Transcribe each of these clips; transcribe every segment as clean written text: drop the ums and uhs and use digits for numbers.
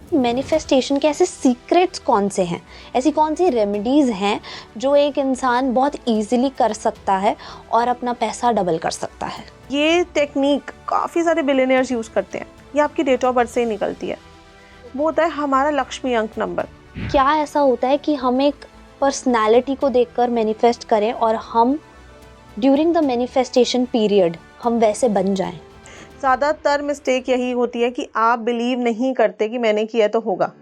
Manifestation के ऐसे secrets कौन से हैं, ऐसी कौन सी रेमेडीज़ हैं जो एक इंसान बहुत इजीली कर सकता है और अपना पैसा डबल कर सकता है? ये टेक्निक काफ़ी सारे बिलियनियर्स यूज़ करते हैं। ये आपकी डेट ऑफ बर्थ से ही निकलती है। वो होता है हमारा लक्ष्मी अंक नंबर। क्या ऐसा होता है कि हम एक पर्सनालिटी को देखकर मैनिफेस्ट करें और हम ड्यूरिंग द मैनिफेस्टेशन पीरियड हम वैसे बन जाएं? ज़्यादातर मिस्टेक यही होती है कि आप बिलीव नहीं करते कि मैंने किया तो होगा।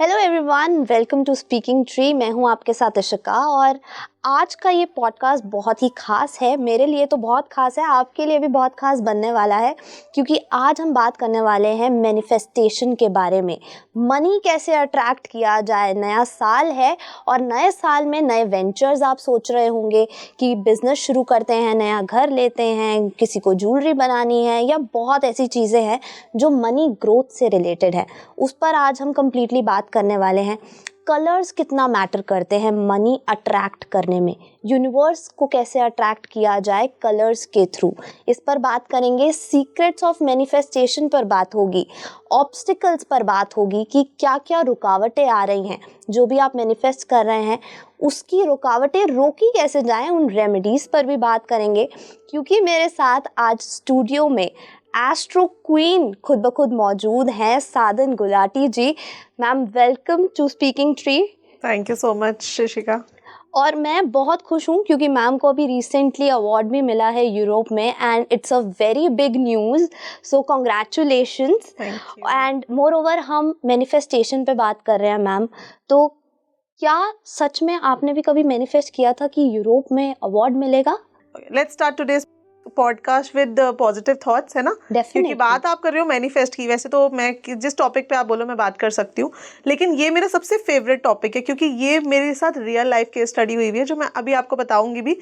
Hello everyone, welcome to speaking tree. मैं हूं आपके साथ इशिका और आज का ये पॉडकास्ट बहुत ही ख़ास है। मेरे लिए तो बहुत ख़ास है, आपके लिए भी बहुत ख़ास बनने वाला है, क्योंकि आज हम बात करने वाले हैं मैनिफेस्टेशन के बारे में। मनी कैसे अट्रैक्ट किया जाए। नया साल है और नए साल में नए वेंचर्स आप सोच रहे होंगे कि बिज़नेस शुरू करते हैं, नया घर लेते हैं, किसी को ज्वेलरी बनानी है या बहुत ऐसी चीज़ें हैं जो मनी ग्रोथ से रिलेटेड है। उस पर आज हम कंप्लीटली बात करने वाले हैं। कलर्स कितना मैटर करते हैं मनी अट्रैक्ट करने में, यूनिवर्स को कैसे अट्रैक्ट किया जाए कलर्स के थ्रू, इस पर बात करेंगे। सीक्रेट्स ऑफ मैनिफेस्टेशन पर बात होगी, ऑब्स्टिकल्स पर बात होगी कि क्या क्या रुकावटें आ रही हैं, जो भी आप मैनिफेस्ट कर रहे हैं उसकी रुकावटें रोकी कैसे जाएं, उन रेमेडीज़ पर भी बात करेंगे। क्योंकि मेरे साथ आज स्टूडियो में एस्ट्रो क्वीन खुद ब खुद मौजूद हैं, Sadhan Gulati ji. Ma'am, welcome to speaking Tree. Thank you so much Shishika. और मैं बहुत खुश हूँ क्योंकि मैम को अभी रिसेंटली अवार्ड भी मिला है यूरोप में, and it's a very big news, so congratulations. And more over हम मैनिफेस्टेशन पे बात कर रहे हैं मैम, तो क्या सच में आपने भी कभी मैनिफेस्ट किया था कि यूरोप में अवार्ड मिलेगा? Let's start today's podcast with positive thoughts, है ना? क्योंकि बात आप कर रहे हो मैनिफेस्ट की। वैसे तो मैं जिस टॉपिक पे आप बोलो मैं बात कर सकती हूँ, लेकिन ये मेरा सबसे फेवरेट टॉपिक है क्योंकि ये मेरे साथ रियल लाइफ केस स्टडी हुई है जो मैं अभी आपको बताऊंगी भी।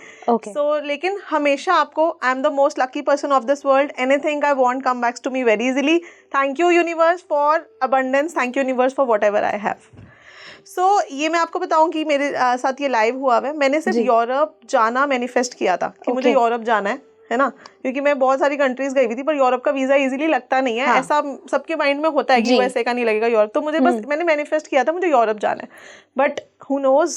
लेकिन हमेशा आपको, I am the most lucky person of this world, anything I want come backs to me very easily. Thank you universe for abundance, thank you universe for whatever I have. ये मैं आपको बताऊं कि मेरे साथ ये live हुआ है। मैंने सिर्फ यूरोप जाना मैनिफेस्ट किया था कि मुझे यूरोप जाना है ना, क्योंकि मैं बहुत सारी कंट्रीज गई हुई थी पर यूरोप का वीजा इजीली लगता नहीं है। ऐसा सबके माइंड में होता है कि यूएसए का नहीं लगेगा यूरोप, तो मुझे बस मैंने मैनिफेस्ट किया था मुझे यूरोप जाना है। बट हु नोज,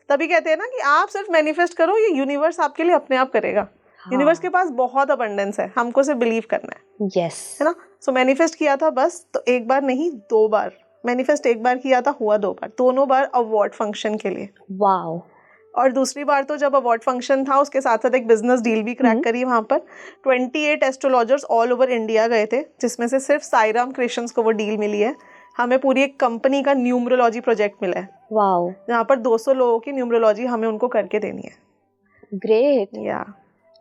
तभी कहते हैं ना कि आप सिर्फ मैनिफेस्ट करो, ये यूनिवर्स आपके लिए अपने आप करेगा। यूनिवर्स के पास बहुत अबंडेंस है, हमको सिर्फ बिलीव करना है। यस, है ना? सो मैनिफेस्ट किया था बस, तो एक बार नहीं 2 बार मैनिफेस्ट। एक बार किया था, हुआ 2 बार, दोनों बार अवार्ड फंक्शन के लिए। वाओ। और दूसरी बार तो जब अवार्ड फंक्शन था उसके साथ साथ एक बिजनेस डील भी क्रैक करी वहाँ पर। 28 एस्ट्रोलॉजर्स ऑल ओवर इंडिया गए थे, जिसमें से सिर्फ साईराम क्रिएशंस को वो डील मिली है। हमें पूरी एक कंपनी का न्यूमरोलॉजी प्रोजेक्ट मिला है। वाओ। जहाँ पर 200 लोगों की न्यूमरोलॉजी हमें उनको करके देनी है। ग्रेट। या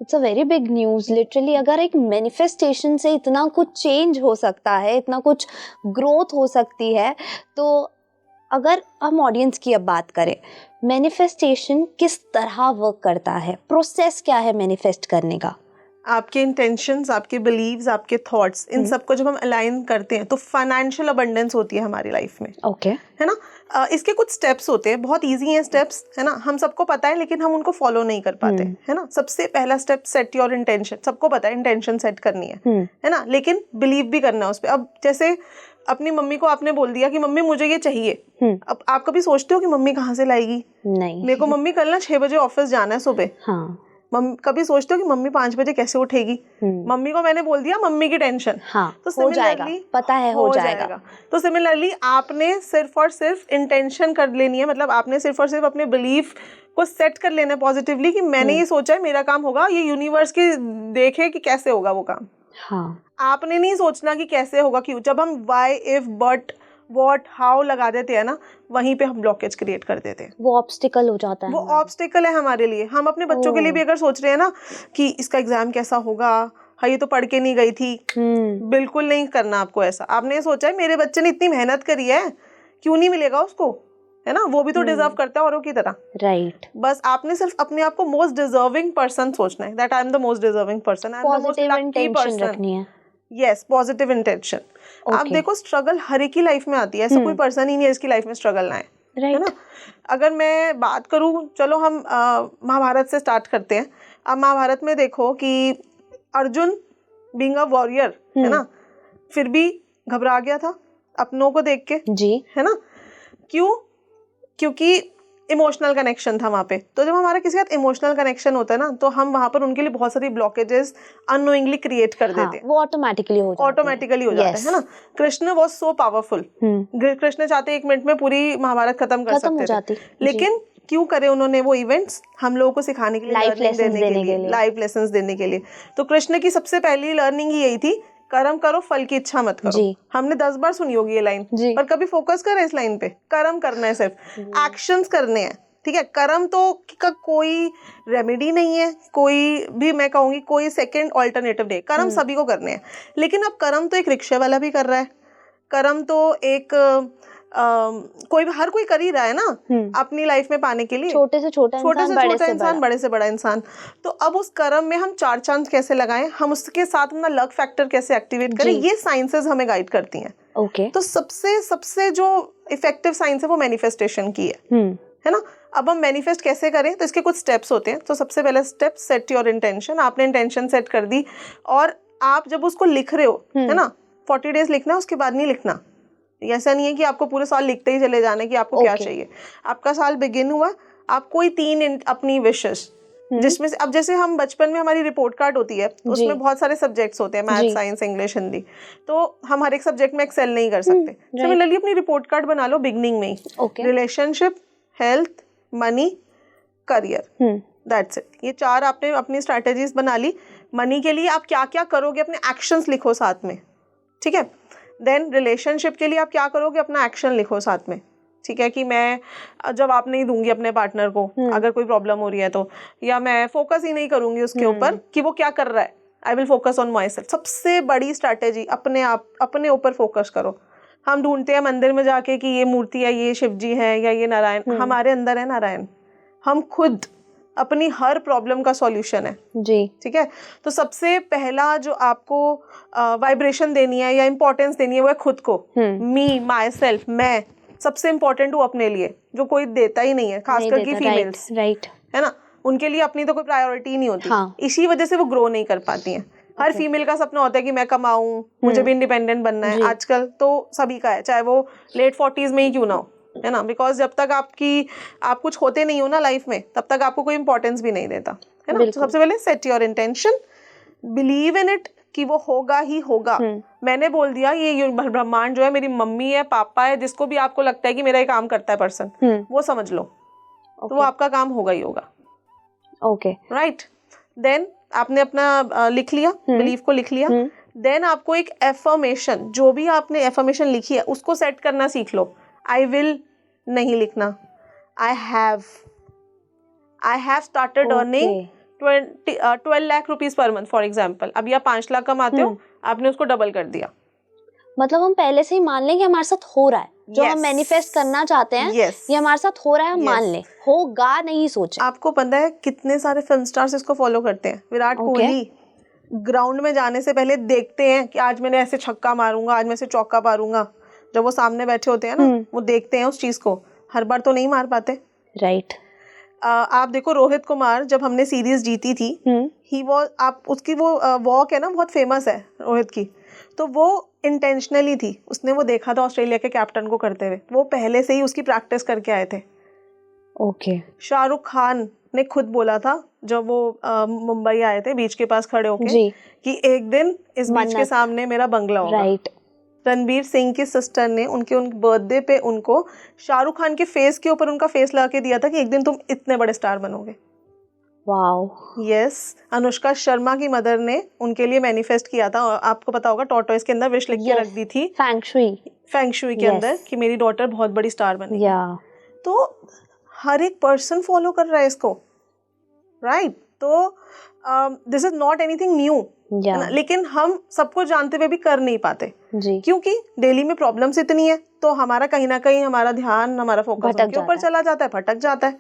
it's a very big news literally. अगर एक मैनिफेस्टेशन से इतना कुछ चेंज हो सकता है, इतना कुछ ग्रोथ हो सकती है, तो अगर हम ऑडियंस की अब बात करें, मैनिफेस्टेशन किस तरह वर्क करता है, प्रोसेस क्या है मैनिफेस्ट करने का? आपके इंटेंशंस, आपके बिलीव्स, आपके थॉट्स, इन सबको जब हम अलाइन करते हैं तो फाइनेंशियल अबंडेंस होती है हमारी लाइफ में। ओके। है ना? इसके कुछ स्टेप्स होते हैं, बहुत इजी हैं स्टेप्स, है ना? हम सबको पता है लेकिन हम उनको फॉलो नहीं कर पाते, है ना? सबसे पहला स्टेप, सेट योर इंटेंशन। सबको पता है इंटेंशन सेट करनी है ना? लेकिन बिलीव भी करना है उस पर। अब जैसे अपनी मम्मी को आपने बोल दिया कि मम्मी मुझे ये चाहिए, अब आप कभी सोचते हो कि मम्मी कहाँ से लाएगी? नहीं। मेरे को मम्मी कल ना 6 बजे ऑफिस जाना है सुबह। हाँ। कभी सोचते हो कि मम्मी 5 बजे कैसे उठेगी? मम्मी को मैंने बोल दिया, मम्मी की टेंशन। हाँ, तो हो जाएगा, पता है हो जाएगा। तो सिमिलरली आपने सिर्फ और सिर्फ इंटेंशन कर लेनी है, मतलब आपने सिर्फ और सिर्फ अपने बिलीफ को सेट कर लेना है पॉजिटिवली कि मैंने ये सोचा है मेरा काम होगा, ये यूनिवर्स की देखे कि कैसे होगा वो काम। हाँ। आपने नहीं सोचना कि कैसे होगा, क्यों। जब हम why, if, but, what, how लगा देते हैं ना, वहीं पे हम ब्लॉकेज क्रिएट कर देते हैं। वो ऑब्स्टिकल हो जाता है। वो ऑब्स्टिकल है हमारे लिए। हम अपने बच्चों के लिए भी अगर सोच रहे हैं ना कि इसका एग्जाम कैसा होगा, हाँ ये तो पढ़ के नहीं गई थी, बिल्कुल नहीं करना आपको ऐसा। आपने सोचा है मेरे बच्चे ने इतनी मेहनत करी है, क्यों नहीं मिलेगा उसको, है ना? वो भी तो डिजर्व करता है औरों की तरह। राइट। बस आपने सिर्फ अपने आप को मोस्ट डिजर्विंग पर्सन सोचना है, that I am the most deserving person, I am the most lucky person. Yes, positive intention. आप देखो स्ट्रगल हर एक की लाइफ में आती है, ऐसा कोई पर्सन ही नहीं है इसकी लाइफ में स्ट्रगल ना है। है ना। अगर मैं बात करूँ, चलो हम महाभारत से स्टार्ट करते हैं। अब महाभारत में देखो कि अर्जुन बीइंग अ वॉरियर, है ना, फिर भी घबरा गया था अपनों को देख के जी, है ना। क्यों? क्योंकि इमोशनल कनेक्शन था वहाँ पे। तो जब हमारा किसी के साथ इमोशनल कनेक्शन होता है ना, तो हम वहाँ पर उनके लिए बहुत सारी ब्लॉकेजेस अननोइंगली क्रिएट कर देते हैं। वो ऑटोमेटिकली हो जाते हैं ना। Krishna was so powerful, Krishna चाहते 1 मिनट में पूरी महाभारत खत्म कर सकते थे, लेकिन क्यों करे उन्होंने वो इवेंट्स? हम लोगों को सिखाने के लिए, लाइफ लेसन्स देने के लिए। तो कृष्ण की सबसे पहली लर्निंग यही थी, कर्म करो, फल की इच्छा मत करो। हमने 10 बार सुनी होगी ये लाइन, पर कभी फोकस करें इस लाइन पे। कर्म करना है, सिर्फ एक्शंस करने हैं, ठीक है। कर्म तो का कोई रेमेडी नहीं है, कोई भी, मैं कहूंगी कोई सेकंड ऑल्टरनेटिव नहीं। कर्म सभी को करने हैं, लेकिन अब कर्म तो एक रिक्शे वाला भी कर रहा है, कर्म तो एक हर कोई कर ही रहा है ना अपनी लाइफ में पाने के लिए। छोटे से छोटा इंसान, बड़े से बड़ा इंसान। तो अब उस कर्म में हम 4 चांद कैसे लगाएं, हम उसके साथ अपना लक फैक्टर कैसे एक्टिवेट करें, ये साइंसेस हमें गाइड करती हैं। तो सबसे जो इफेक्टिव साइंस है वो मैनिफेस्टेशन की है ना। अब हम मैनिफेस्ट कैसे करें, तो इसके कुछ स्टेप्स होते हैं। तो सबसे पहला स्टेप, सेट योर इंटेंशन। आपने इंटेंशन सेट कर दी, और आप जब उसको लिख रहे हो, है ना, 40 डेज लिखना है, उसके बाद नहीं लिखना। ऐसा नहीं है कि आपको पूरे साल लिखते ही चले जाना कि आपको क्या चाहिए। आपका साल बिगिन हुआ, आप कोई 3 अपनी विशेस, जिसमें से अब जैसे हम बचपन में हमारी रिपोर्ट कार्ड होती है, उसमें बहुत सारे सब्जेक्ट्स होते हैं, मैथ, साइंस, इंग्लिश, हिंदी। तो हम हर एक सब्जेक्ट में एक्सेल नहीं कर सकते। सिमिलरली अपनी रिपोर्ट कार्ड बना लो बिगनिंग में ही। Relationship, health, money, career, that's it. ये 4 आपने अपनी स्ट्रैटेजीज बना ली। मनी के लिए आप क्या क्या करोगे, अपने एक्शंस लिखो साथ में, ठीक है। देन रिलेशनशिप के लिए आप क्या करोगे, अपना एक्शन लिखो साथ में, ठीक है। कि मैं जवाब नहीं दूंगी अपने पार्टनर को अगर कोई प्रॉब्लम हो रही है तो, या मैं फोकस ही नहीं करूंगी उसके ऊपर कि वो क्या कर रहा है। I will focus on my self. सबसे बड़ी स्ट्रैटेजी, अपने ऊपर फोकस करो। हम ढूंढते हैं मंदिर में जाके कि ये मूर्ति है, ये शिव जी है, या ये नारायण। हमारे अंदर है नारायण। हम खुद अपनी हर प्रॉब्लम का सॉल्यूशन है जी, ठीक है। तो सबसे पहला जो आपको वाइब्रेशन देनी है या इंपॉर्टेंस देनी है वो है खुद को। मी, माई सेल्फ, मैं सबसे इम्पोर्टेंट हूँ अपने लिए, जो कोई देता ही नहीं है, खास करके फीमेल्स, राइट, है ना। उनके लिए अपनी तो कोई प्रायोरिटी नहीं होती। इसी वजह से वो ग्रो नहीं कर पाती हैं। हर फीमेल का सपना होता है कि मैं कमाऊं, मुझे भी इंडिपेंडेंट बनना है। आजकल तो सभी का है, चाहे वो लेट 40s में ही क्यों ना हो, है ना। बिकॉज जब तक आप कुछ होते नहीं हो ना लाइफ में, तब तक आपको कोई इंपॉर्टेंस भी नहीं देता, है ना। तो सबसे पहले set your intention, believe in it कि वो होगा ही होगा। मैंने बोल दिया ये ब्रह्मांड जो है मेरी मम्मी है, पापा है, जिसको भी आपको लगता है कि मेरा ये काम करता है पर्सन, वो समझ लो, तो वो आपका काम होगा ही होगा। Okay, right. देन आपने अपना लिख लिया, बिलीफ को लिख लिया। देन आपको एक एफर्मेशन, जो भी आपने एफर्मेशन लिखी है उसको सेट करना सीख लो। आई विल नहीं लिखना, I have started earning 12 lakh rupees per month for example. अभी आप 5 लाख कमाते हो, आपने उसको डबल कर दिया। मतलब हम पहले से ही मान लें कि हमारे साथ हो रहा है जो हम मैनिफेस्ट करना चाहते हैं, ये हमारे साथ हो रहा है, हम मान लें, होगा, नहीं सोचे। आपको पता है कितने सारे फिल्म स्टार्स इसको फॉलो करते हैं। विराट कोहली ग्राउंड में जाने से पहले देखते हैं कि आज मैंने ऐसे छक्का मारूंगा, आज मैं ऐसे चौका मारूंगा। जब वो सामने बैठे होते हैं ना, वो देखते हैं उस चीज को, हर बार तो नहीं मार पाते, राइट। आप देखो रोहित कुमार, जब हमने सीरीज जीती थी, ही वॉज, आप उसकी वो वॉक है ना, बहुत फेमस है रोहित की, तो वो इंटेंशनली थी। उसने वो देखा था ऑस्ट्रेलिया के कैप्टन को करते हुए, वो पहले से ही उसकी प्रैक्टिस करके आए थे। ओके। शाहरुख खान ने खुद बोला था जब वो मुंबई आए थे, बीच के पास खड़े होके, कि एक दिन इस बीच के सामने मेरा बंगला होगा, राइट। रणवीर सिंह की सिस्टर ने उन बर्थडे पे उनको शाहरुख खान के फेस के ऊपर उनका फेस लगा के दिया था कि एक दिन तुम इतने बड़े स्टार बनोगे। Wow, yes. अनुष्का शर्मा की मदर ने उनके लिए मैनिफेस्ट किया था, आपको पता होगा, टॉर्टोइस के अंदर विश लिख के रख दी थी, फेंग शुई के अंदर, कि मेरी डॉटर बहुत बड़ी स्टार बनेगी। तो हर एक पर्सन फॉलो कर रहा है इसको, राइट। तो this is not anything new, लेकिन हम सबको जानते हुए भी कर नहीं पाते जी, क्योंकि डेली में प्रॉब्लम्स इतनी है, तो हमारा कहीं ना कहीं हमारा ध्यान, हमारा फोकस उनके ऊपर चला जाता है, भटक जाता है।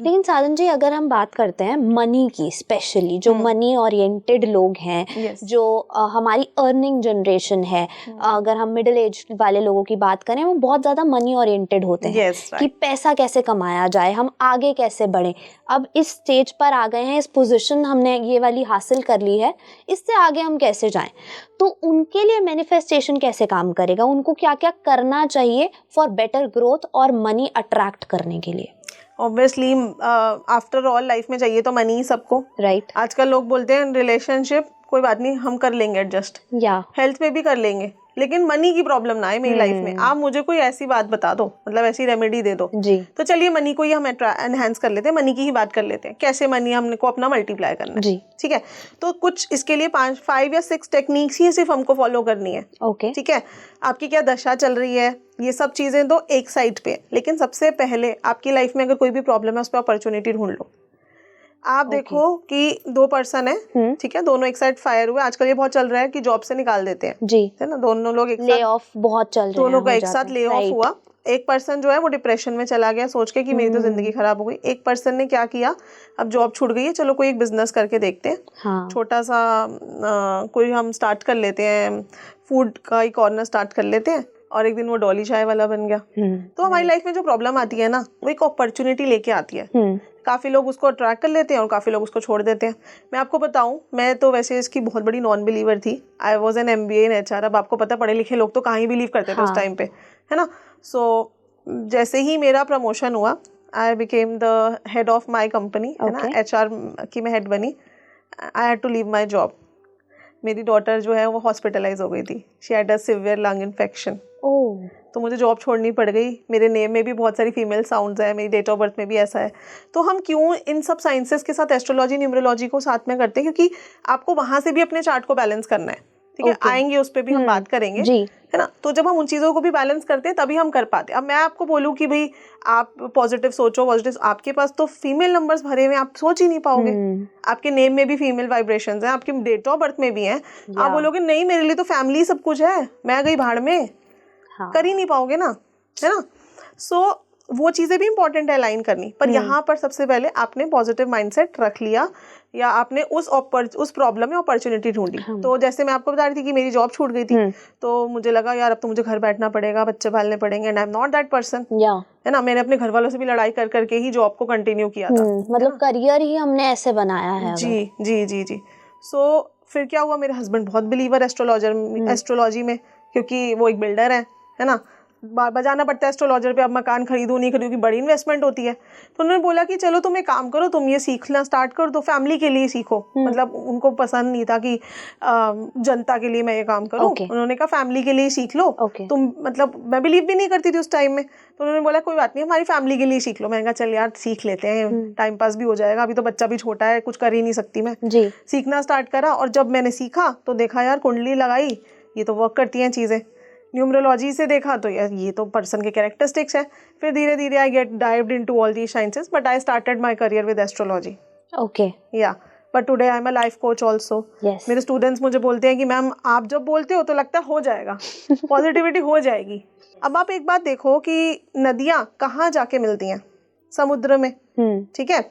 लेकिन साधन जी, अगर हम बात करते हैं मनी की, स्पेशली जो मनी ओरिएंटेड लोग हैं, जो हमारी अर्निंग जनरेशन है, अगर हम मिडिल एज वाले लोगों की बात करें, वो बहुत ज़्यादा मनी ओरिएंटेड होते हैं कि पैसा कैसे कमाया जाए, हम आगे कैसे बढ़ें। अब इस स्टेज पर आ गए हैं, इस पोजीशन हमने ये वाली हासिल कर ली है, इससे आगे हम कैसे जाएं? तो उनके लिए मैनिफेस्टेशन कैसे काम करेगा? उनको क्या क्या करना चाहिए फॉर बेटर ग्रोथ और मनी अट्रैक्ट करने के लिए? ऑब्वियसली आफ्टर ऑल लाइफ में चाहिए तो मनी सबको, राइट। आजकल लोग बोलते हैं रिलेशनशिप कोई बात नहीं, हम कर लेंगे एडजस्ट, या हेल्थ में भी कर लेंगे, लेकिन मनी की प्रॉब्लम ना है मेरी लाइफ में। आप मुझे कोई ऐसी बात बता दो, मतलब ऐसी रेमेडी दे दो जी, तो चलिए मनी को ही हम एनहांस कर लेते हैं, मनी की ही बात कर लेते हैं, कैसे मनी हमको अपना मल्टीप्लाई करना है जी, ठीक है। तो कुछ इसके लिए 5 या 6 टेक्निक्स ही सिर्फ हमको फॉलो करनी है, ओके, ठीक है। आपकी क्या दशा चल रही है, ये सब चीजें तो एक साइड पे, लेकिन सबसे पहले आपकी लाइफ में अगर कोई भी प्रॉब्लम है, उस पर अपॉर्चुनिटी ढूंढ लो। आप देखो कि 2 पर्सन है, ठीक है, दोनों एक साइड फायर हुए। आजकल ये बहुत चल रहा है कि जॉब से निकाल देते हैं जी, है ना, दोनों लोग एक साथ, ले ऑफ बहुत चल रहा है, दोनों का एक साथ ले ऑफ हुआ। एक पर्सन जो है वो डिप्रेशन में चला गया, सोच के कि मेरी तो जिंदगी खराब हो गई। एक पर्सन ने क्या किया, अब जॉब छूट गई है, चलो कोई एक बिजनेस करके देखते हैं, हाँ, छोटा सा कोई हम स्टार्ट कर लेते हैं, फूड का ही कॉर्नर स्टार्ट कर लेते हैं, और एक दिन वो डॉली चाय वाला बन गया। तो हमारी लाइफ में जो प्रॉब्लम आती है ना, वो एक अपॉर्चुनिटी लेके आती है। काफी लोग उसको अट्रैक्ट कर लेते हैं और काफी लोग उसको छोड़ देते हैं। मैं आपको बताऊं, मैं तो वैसे इसकी बहुत बड़ी नॉन बिलीवर थी। I was an MBA in HR। अब आपको पता, पढ़े लिखे लोग तो कहाँ ही बिलीव करते थे उस टाइम पे, है ना। सो जैसे ही मेरा प्रमोशन हुआ, I became the head of my company, है ना, HR की मैं हेड बनी। I had to leave my job. मेरी डॉटर जो है वो हॉस्पिटलाइज हो गई थी, she had a severe lung infection. तो मुझे जॉब छोड़नी पड़ गई। मेरे नेम में भी बहुत सारी फीमेल साउंड्स है, मेरी डेट ऑफ बर्थ में भी ऐसा है। तो हम क्यों इन सब साइंसेस के साथ एस्ट्रोलॉजी, न्यूमरोलॉजी को साथ में करते हैं? क्योंकि आपको वहां से भी अपने चार्ट को बैलेंस करना है, ठीक है, आएंगे उस पर भी हम बात करेंगे जी, है ना। तो जब हम उन चीज़ों को भी बैलेंस करते हैं तभी हम कर पाते हैं। अब मैं आपको बोलूँ कि भाई आप पॉजिटिव सोचो, पॉजिटिव, आपके पास तो फीमेल नंबर्स भरे हुए, आप सोच ही नहीं पाओगे। आपके नेम में भी फीमेल वाइब्रेशंस हैं, आपकी डेट ऑफ बर्थ में भी हैं। आप बोलोगे नहीं मेरे लिए तो फैमिली सब कुछ है, मैं गई भाड़ में, कर ही नहीं पाओगे ना, है ना। सो वो चीज़ें भी इंपॉर्टेंट है अलाइन करनी। पर यहाँ पर सबसे पहले आपने पॉजिटिव माइंडसेट रख लिया, या आपने उस प्रॉब्लम में अपॉर्चुनिटी ढूंढी। तो जैसे मैं आपको बता रही थी कि मेरी जॉब छूट गई थी, तो मुझे लगा यार अब तो मुझे घर बैठना पड़ेगा, बच्चे पालने पड़ेंगे, and I am not that person, है ना। मैंने अपने घर वालों से भी लड़ाई कर करके ही जॉब को कंटिन्यू किया था, मतलब करियर ही हमने ऐसे बनाया है। जी जी जी जी। सो फिर क्या हुआ, मेरे हस्बैंड बहुत बिलीवर एस्ट्रोलॉजी में, क्योंकि वो एक बिल्डर है ना, बजाना पड़ता है एस्ट्रोलॉजर पे, अब मकान खरीदूं नहीं खरीदूं की बड़ी इन्वेस्टमेंट होती है। तो उन्होंने बोला कि चलो तुम एक काम करो, तुम ये सीखना स्टार्ट कर दो, फैमिली के लिए सीखो। मतलब उनको पसंद नहीं था कि जनता के लिए मैं ये काम करूं। उन्होंने कहा फैमिली के लिए सीख लो तुम। मतलब मैं बिलीव भी नहीं करती थी उस टाइम में, तो उन्होंने बोला कोई बात नहीं, हमारी फैमिली के लिए सीख लो। मैंने कहा चल यार सीख लेते हैं, टाइम पास भी हो जाएगा, अभी तो बच्चा भी छोटा है, कुछ कर ही नहीं सकती मैं जी। सीखना स्टार्ट करा, और जब मैंने सीखा तो देखा यार कुंडली लगाई, ये तो वर्क करती हैं चीज़ें। न्यूमरोलॉजी से देखा तो यार ये तो पर्सन के कैरेक्टरिस्टिक्स है। फिर धीरे धीरे I get dived into all these sciences, but I started my career with astrology. Okay, yeah but today I am a life coach also. मेरे स्टूडेंट्स मुझे बोलते हैं कि मैम आप जब बोलते हो तो लगता है हो जाएगा, पॉजिटिविटी हो जाएगी। अब आप एक बात देखो कि नदियाँ कहाँ जाके मिलती हैं? समुद्र में, ठीक है।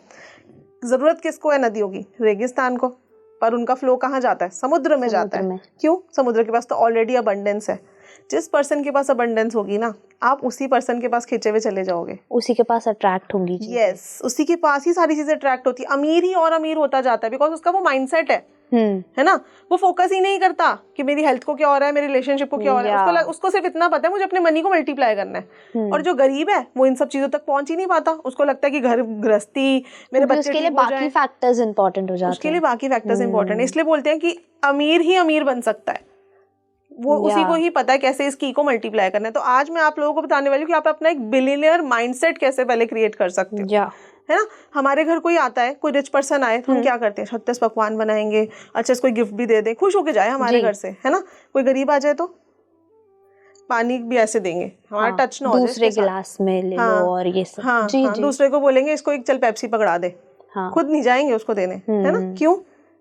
जरूरत किसको है नदियों की? रेगिस्तान को। पर उनका फ्लो कहाँ जाता है? समुद्र में जाता है। क्यों? समुद्र के पास तो ऑलरेडी अबंडेंस है। जिस पर्सन के पास अबंडेंस होगी ना, आप उसी पर्सन के पास खींचे हुए चले जाओगे, उसी के पास अट्रैक्ट होंगी। यस, उसी के पास ही सारी चीजें अट्रैक्ट होती है। अमीर ही और अमीर होता जाता है, बिकॉज उसका वो माइंडसेट है ना। वो फोकस ही नहीं करता कि मेरी हेल्थ को क्या हो रहा है, मेरे रिलेशनशिप को क्या हो रहा है। उसको सिर्फ इतना पता है मुझे अपने मनी को मल्टीप्लाई करना है। और जो गरीब है वो इन सब चीजों तक पहुंच ही नहीं पाता। उसको लगता है कि घर गृहस्थी, मेरे बच्चे ठीक हो जाए, बाकी फैक्टर्स इंपॉर्टेंट हो जाते हैं। उसके लिए बाकी फैक्टर्स इंपॉर्टेंट है। इसलिए बोलते हैं कि अमीर ही अमीर बन सकता है, वो उसी को ही पता है कैसे इस की को मल्टीप्लाई करना है। तो आज मैं आप लोगों को बताने वाली हूँ कि आप अपना एक बिलियनियर माइंडसेट कैसे पहले क्रिएट कर सकते हो, है ना। हमारे घर कोई आता है, कोई रिच पर्सन आए, तो हम क्या करते हैं? 36 पकवान बनाएंगे, अच्छा कोई गिफ्ट भी दे दे, खुश होके जाए हमारे घर से, है ना। कोई गरीब आ जाए तो पानी भी ऐसे देंगे, हमारा टच ना हो जाए, दूसरे गिलास में ले लो और ये सब। हाँ, दूसरे को बोलेंगे इसको एक चल पेप्सी पकड़ा दे, खुद नहीं जाएंगे उसको देने, है ना। क्यों?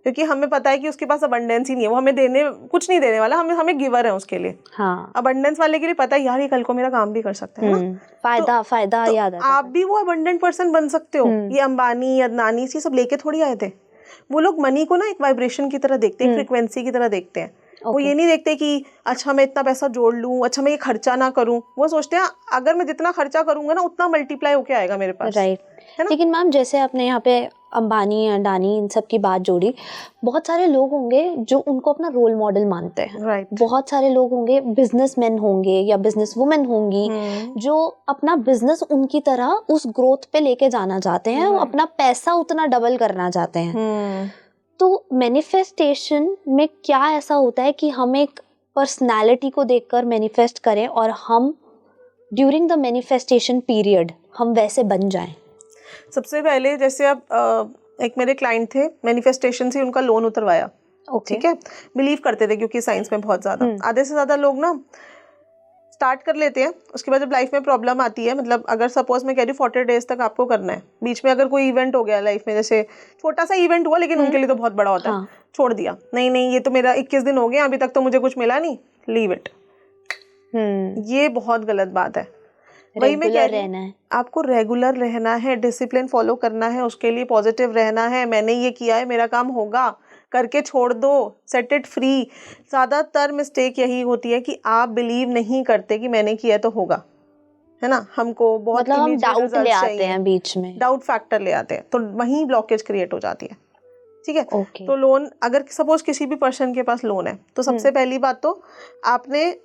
क्योंकि हमें पता है कि उसके पास अबंडेंस ही नहीं है, वो हमें देने कुछ नहीं देने वाला, हमें गिवर है उसके लिए। हाँ, अबंडेंस वाले के लिए पता है यार ये कल को मेरा काम भी कर सकता है ना, फायदा याद आता है। आप भी वो अबंडेंट पर्सन बन सकते हो। ये अंबानी, अदनानी ये सब लेके थोड़ी आए थे। वो लोग मनी को ना एक वाइब्रेशन की तरह देखते हैं, एक फ्रिक्वेंसी की तरह देखते हैं। वो ये नहीं देखते कि अच्छा मैं इतना पैसा जोड़ लूं, अच्छा मैं ये खर्चा ना करूं। वो सोचते हैं अगर मैं जितना खर्चा करूंगा ना उतना मल्टीप्लाई होके आएगा मेरे पास। राइट, है ना। लेकिन मैम जैसे आपने यहाँ पे अंबानी, अडानी इन सब की बात जोड़ी, बहुत सारे लोग होंगे जो उनको अपना रोल मॉडल मानते हैं। राइट। बहुत सारे लोग होंगे, बिजनेसमैन होंगे या बिजनेस वुमेन होंगी, जो अपना बिजनेस उनकी तरह उस ग्रोथ पे लेके जाना चाहते हैं, अपना पैसा उतना डबल करना चाहते हैं। तो मैनिफेस्टेशन में क्या ऐसा होता है कि हम एक पर्सनालिटी को देखकर मैनिफेस्ट करें और हम ड्यूरिंग द मैनिफेस्टेशन पीरियड हम वैसे बन जाएं? सबसे पहले जैसे अब एक मेरे क्लाइंट थे, मैनिफेस्टेशन से उनका लोन उतरवाया। ठीक है, बिलीव करते थे क्योंकि साइंस में बहुत ज्यादा, आधे से ज्यादा लोग ना स्टार्ट कर लेते हैं, उसके बाद जब लाइफ में प्रॉब्लम आती है, मतलब अगर सपोज मैं कह रही हूँ 40 डेज तक आपको करना है, बीच में अगर कोई इवेंट हो गया लाइफ में, जैसे छोटा सा इवेंट हुआ लेकिन उनके लिए तो बहुत बड़ा होता है, छोड़ दिया, नहीं ये तो मेरा 21 दिन हो गए अभी तक तो मुझे कुछ मिला नहीं, लीव इट। ये बहुत गलत बात है। वही मैं कह रही हूँ, आपको रेगुलर रहना है, डिसिप्लिन फॉलो करना है, उसके लिए पॉजिटिव रहना है। मैंने ये किया है, मेरा काम होगा, करके छोड़ दो, सेट इट फ्री। ज्यादातर मिस्टेक यही होती है कि आप बिलीव नहीं करते कि मैंने किया तो होगा, है ना। हमको बहुत मतलब हम डाउट ले आते हैं, बीच में डाउट फैक्टर ले आते हैं, तो वहीं ब्लॉकेज क्रिएट हो जाती है। ठीक है, तो लोन अगर सपोज किसी भी पर्सन के पास लोन है, तो सबसे पहली बात तो आपने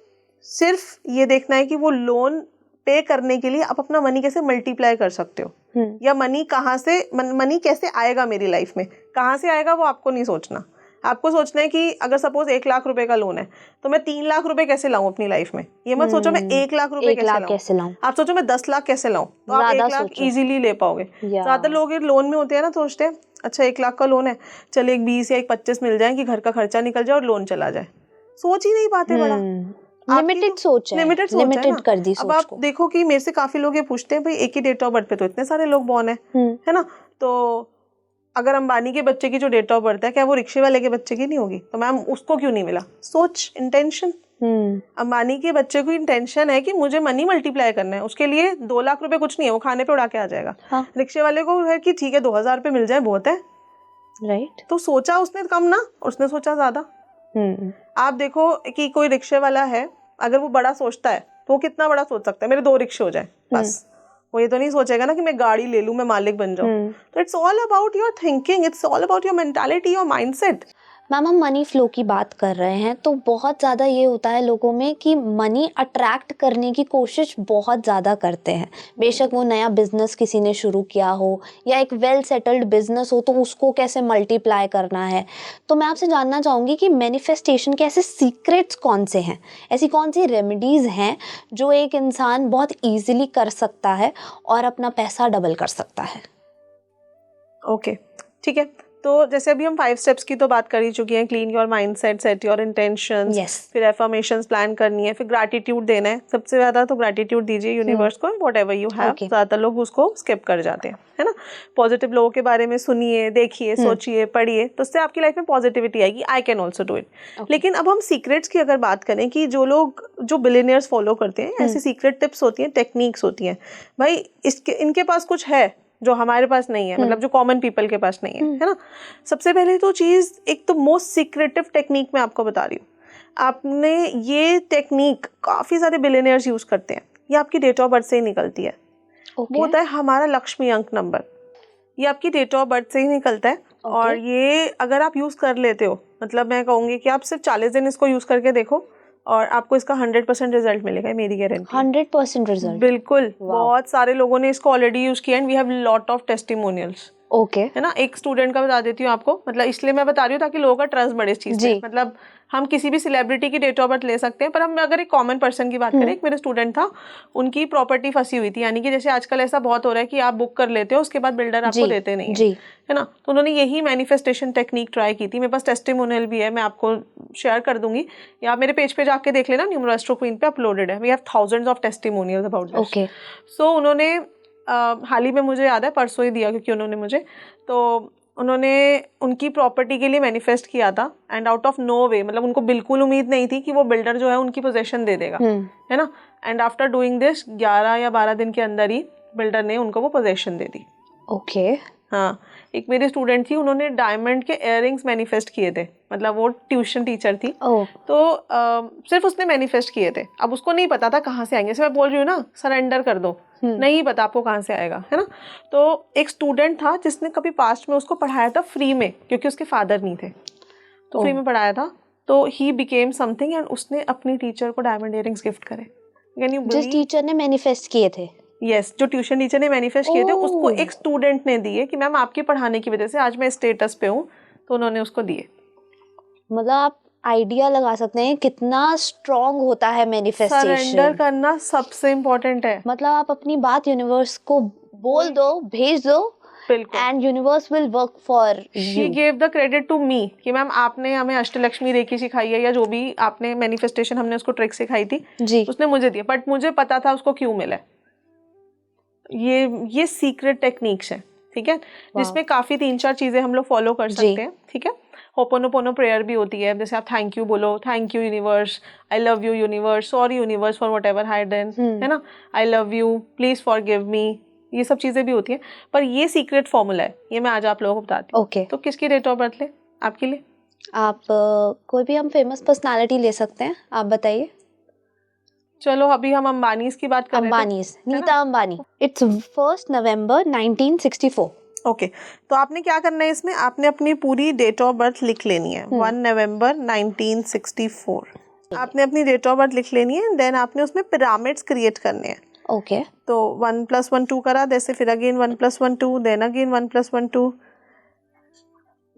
सिर्फ ये देखना है कि वो लोन पे करने के लिए आप अपना मनी कैसे मल्टीप्लाई कर सकते हो, या मनी कहाँ से, मनी कैसे आएगा मेरी लाइफ में, कहाँ से आएगा वो आपको नहीं सोचना। आपको सोचना है कि अगर सपोज 1 लाख रुपए का लोन है तो मैं 3 लाख रुपए कैसे लाऊं अपनी लाइफ में। ये मत सोचो मैं 1 लाख रुपए कैसे लाऊं, आप सोचो मैं 10 लाख कैसे लाऊं, तो आप 1 लाख इजीली ले पाओगे। ज्यादातर लोग लोन में होते हैं ना, सोचते हैं अच्छा 1 लाख का लोन है, चल एक 20 या एक 25 मिल जाए कि घर का खर्चा निकल जाए और लोन चला जाए। सोच ही नहीं पाते, बड़ा लिमिटेड सोच है, लिमिटेड कर दी सोच को। अब आप देखो कि मेरे से काफी लोग ये पूछते हैं भाई एक ही डेट ऑफ बर्थ पे तो इतने सारे लोग बॉर्न है ना, तो अगर अंबानी के बच्चे की जो डेट ऑफ बर्थ है क्या वो रिक्शे वाले के बच्चे की नहीं होगी, तो मैम उसको क्यों नहीं मिला? सोच, इंटेंशन। अंबानी के बच्चे को इंटेंशन है कि मुझे मनी मल्टीप्लाई करना है, उसके लिए 2 लाख रुपए कुछ नहीं है, वो खाने पे उड़ा के आ जाएगा। रिक्शे वाले को है कि ठीक है 2000 रुपए मिल जाए बहुत है, राइट। तो सोचा उसने कम ना, उसने सोचा ज्यादा। आप देखो कि कोई रिक्शे वाला है, अगर वो बड़ा सोचता है तो वो कितना बड़ा सोच सकता है, मेरे 2 रिक्शे हो जाए बस। वो ये तो नहीं सोचेगा ना कि मैं गाड़ी ले लूं, मैं मालिक बन जाऊं। तो it's all about your thinking, it's all about your mentality, your mindset. Ma'am हम मनी फ्लो की बात कर रहे हैं, तो बहुत ज़्यादा ये होता है लोगों में कि मनी अट्रैक्ट करने की कोशिश बहुत ज़्यादा करते हैं। बेशक वो नया बिजनेस किसी ने शुरू किया हो या एक वेल सेटल्ड बिजनेस हो, तो उसको कैसे मल्टीप्लाई करना है। तो मैं आपसे जानना चाहूँगी कि मैनिफेस्टेशन के ऐसे सीक्रेट्स कौन से हैं, ऐसी कौन सी रेमेडीज़ हैं जो एक इंसान बहुत ईजिली कर सकता है और अपना पैसा डबल कर सकता है? ओके, ठीक है। तो जैसे अभी हम 5 स्टेप्स की तो बात कर ही चुकी हैं, clean your mindset, set your intentions, फिर एफर्मेशंस प्लान करनी है, फिर ग्रैटिट्यूड देना है। सबसे ज्यादा तो ग्रैटिट्यूड दीजिए यूनिवर्स को, व्हाटएवर यू हैव। ज्यादातर लोग उसको स्किप कर जाते हैं, है ना। पॉजिटिव लोगों के बारे में सुनिए, देखिए, सोचिए, पढ़िए, तो उससे आपकी लाइफ में पॉजिटिविटी आएगी। I can also do it. लेकिन अब हम सीक्रेट्स की अगर बात करें कि जो लोग जो बिलियनियर्स फॉलो करते हैं, ऐसी सीक्रेट टिप्स होती हैं, टेक्निक्स होती हैं, भाई इनके पास कुछ है जो हमारे पास नहीं है, मतलब जो कॉमन पीपल के पास नहीं है ना। सबसे पहले तो चीज, एक तो मोस्ट सीक्रेटिव टेक्निक मैं आपको बता रही हूँ। आपने ये टेक्निक काफी सारे बिलियनियर्स यूज करते हैं, ये आपकी डेट ऑफ बर्थ से ही निकलती है। वो होता है हमारा लक्ष्मी अंक नंबर, ये आपकी डेट ऑफ बर्थ से ही निकलता है। और ये अगर आप यूज कर लेते हो, मतलब मैं कहूंगी कि आप सिर्फ 40 दिन इसको यूज करके देखो और आपको इसका 100% रिजल्ट मिलेगा, मेरी गारंटी। 100% रिजल्ट? बिल्कुल। बहुत सारे लोगों ने इसको ऑलरेडी यूज किया and we have lot of testimonials. है ना। एक स्टूडेंट का बता देती हूँ आपको, मतलब इसलिए मैं बता रही हूँ ताकि लोगों का ट्रस्ट बढ़े इस चीज पे। मतलब हम किसी भी सेलिब्रिटी की डेट ऑफ बर्थ ले सकते हैं, पर हम अगर एक कॉमन पर्सन की बात करें, एक मेरे स्टूडेंट था, उनकी प्रॉपर्टी फंसी हुई थी, यानी कि जैसे आजकल ऐसा बहुत हो रहा है कि आप बुक कर लेते हो, उसके बाद बिल्डर आपको देते नहीं है ना। तो उन्होंने यही मैनिफेस्टेशन टेक्निक ट्राई की थी। मेरे पास टेस्टिमोनियल भी है, मैं आपको शेयर कर दूंगी, या आप मेरे पेज पे जाके देख लेना, न्यूमरोएस्ट्रो क्वीन पे अपलोडेड है। We have thousands of testimonials about this. So उन्होंने हाल ही में, मुझे याद है परसों ही दिया क्योंकि उन्होंने मुझे, तो उन्होंने उनकी प्रॉपर्टी के लिए मैनिफेस्ट किया था एंड आउट ऑफ नो वे, मतलब उनको बिल्कुल उम्मीद नहीं थी कि वो बिल्डर जो है उनकी पोजेशन दे देगा, है ना। एंड आफ्टर डूइंग दिस 11 या 12 दिन के अंदर ही बिल्डर ने उनको वो पोजेशन दे दी। ओके। हाँ, एक मेरी स्टूडेंट थी, उन्होंने डायमंड के इयररिंग्स मैनिफेस्ट किए थे, मतलब वो ट्यूशन टीचर थी। तो सिर्फ उसने मैनिफेस्ट किए थे। अब उसको नहीं पता था कहाँ से आएंगे, जैसे मैं बोल रही हूँ ना, सरेंडर कर दो, नहीं पता आपको कहाँ से आएगा, है ना। तो एक स्टूडेंट था जिसने कभी पास्ट में उसको पढ़ाया था फ्री में, क्योंकि उसके फादर नहीं थे, तो फ्री में पढ़ाया था। तो ही बिकेम समथिंग एंड उसने अपनी टीचर को डायमंड इयररिंग्स गिफ्ट करे। जिस टीचर ने मैनिफेस्ट किए थे? यस, जो ट्यूशन टीचर ने मैनिफेस्ट किए थे उसको एक स्टूडेंट ने दिए कि मैम आपके पढ़ाने की वजह से आज मैं स्टेटस पे हूँ, तो उन्होंने उसको दिए। मतलब आप आइडिया लगा सकते हैं कितना स्ट्रॉन्ग होता है मैनिफेस्टेशन। सरेंडर करना सबसे इम्पोर्टेंट है। मतलब आप अपनी बात यूनिवर्स को बोल दो, भेज दो, बिल्कुल, and universe will work for you. She gave the credit to me कि मैम आपने हमें अष्टलक्ष्मी रेखी सिखाई है, या जो भी आपने मैनिफेस्टेशन हमने उसको ट्रिक सिखाई थी जी, उसने मुझे दिया, बट मुझे पता था उसको क्यों मिला। ये सीक्रेट टेक्निक्स है, ठीक है, जिसमें काफी 3-4 चीजें हम लोग फॉलो कर सकते हैं, ठीक है। होपोनोपोनो प्रेयर भी होती है, जैसे आप थैंक यू बोलो, thank you universe, I love you universe, sorry universe for whatever I done, है ना, I love you, please forgive me, ये सब चीजें भी होती हैं। पर ये सीक्रेट फॉर्मूला है, ये मैं आज आप लोगों को बताती हूँ। ओके। तो किसकी डेट ऑफ बर्थ ले आपके लिए? आप कोई भी हम फेमस पर्सनालिटी ले सकते हैं, आप बताइए। चलो अभी हम अंबानीज की बात कर रहे थे। Ambanis, Nita Ambani. It's 1 November 1964। Okay, तो आपने क्या करना है इसमें, आपने अपनी पूरी डेट ऑफ बर्थ लिख लेनी है। 1 नवंबर 1964 आपने अपनी डेट ऑफ बर्थ लिख लेनी है। देन आपने उसमें पिरामिड्स क्रिएट करने हैं। ओके। तो 1 + 1 2 करा, जैसे फिर again 1 + 1 2, then again 1 + 1 2,